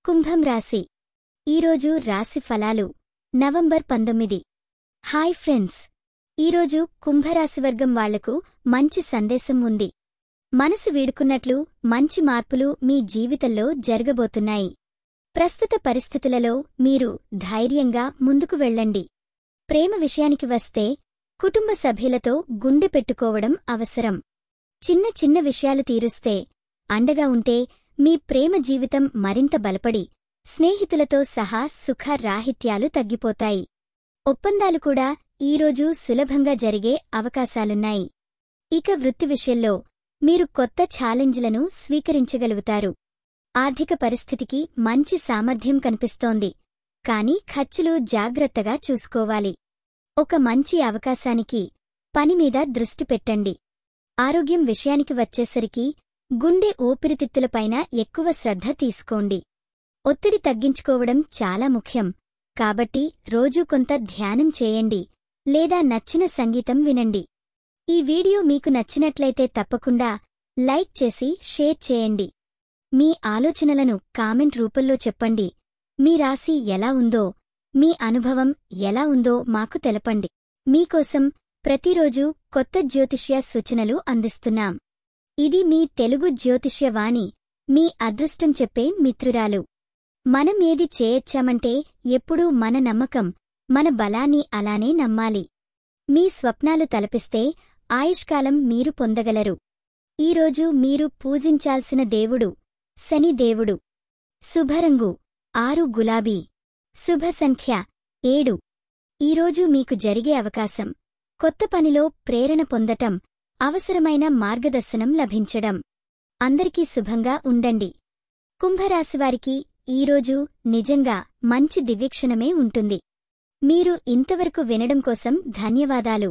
కుంభం రాశి. ఈరోజు రాశి ఫలాలు నవంబర్ 19. హాయ్ ఫ్రెండ్స్, ఈరోజు కుంభరాశివర్గం వాళ్లకు మంచి సందేశం ఉంది. మనసు వీడుకున్నట్లు మంచి మార్పులు మీ జీవితంలో జరగబోతున్నాయి. ప్రస్తుత పరిస్థితులలో మీరు ధైర్యంగా ముందుకు వెళ్ళండి. ప్రేమ విషయానికి వస్తే కుటుంబ సభ్యులతో గుండె పెట్టుకోవడం అవసరం. చిన్న చిన్న విషయాలు తీరుస్తే, అండగా ఉంటే మీ ప్రేమ జీవితం మరింత బలపడి స్నేహితులతో సహా సుఖ రాహిత్యాలు తగ్గిపోతాయి. ఒప్పందాలు కూడా ఈరోజు సులభంగా జరిగే అవకాశాలున్నాయి. ఇక వృత్తి విషయంలో మీరు కొత్త ఛాలెంజ్లను స్వీకరించగలుగుతారు. ఆర్థిక పరిస్థితికి మంచి సామర్థ్యం కనిపిస్తోంది, కానీ ఖర్చులు జాగ్రత్తగా చూసుకోవాలి. ఒక మంచి అవకాశానికి పనిమీద దృష్టి పెట్టండి. ఆరోగ్యం విషయానికి వచ్చేసరికి గుండె ఊపిరితిత్తులపైన ఎక్కువ శ్రద్ధ తీసుకోండి. ఒత్తిడి తగ్గించుకోవడం చాలా ముఖ్యం, కాబట్టి రోజూ కొంత ధ్యానం చేయండి లేదా నచ్చిన సంగీతం వినండి. ఈ వీడియో మీకు నచ్చినట్లయితే తప్పకుండా లైక్ చేసి షేర్ చేయండి. మీ ఆలోచనలను కామెంట్ రూపంలో చెప్పండి. మీ రాశి ఎలా ఉందో, మీ అనుభవం ఎలా ఉందో మాకు తెలపండి. మీకోసం ప్రతిరోజూ కొత్త జ్యోతిష్య సూచనలు అందిస్తున్నాం. ఇది మీ తెలుగు జ్యోతిష్యవాణి, మీ అదృష్టం చెప్పే మిత్రురాలు. మనం ఏది చేయొచ్చామంటే ఎప్పుడూ మన నమ్మకం, మన బలాన్ని అలానే నమ్మాలి. మీ స్వప్నాలు తలపిస్తే ఆయుష్కాలం మీరు పొందగలరు. ఈరోజు మీరు పూజించాల్సిన దేవుడు శని దేవుడు. శుభరంగు 6 గులాబీ. శుభ సంఖ్య 7. ఈరోజు మీకు జరిగే అవకాశం కొత్త పనిలో ప్రేరణ పొందటం, అవసరమైన మార్గదర్శనం లభించడం. అందరికీ శుభంగా ఉండండి. కుంభరాశివారికి ఈరోజు నిజంగా మంచి దివ్యక్షణమే ఉంటుంది. మీరు ఇంతవరకు వినడం కోసం ధన్యవాదాలు.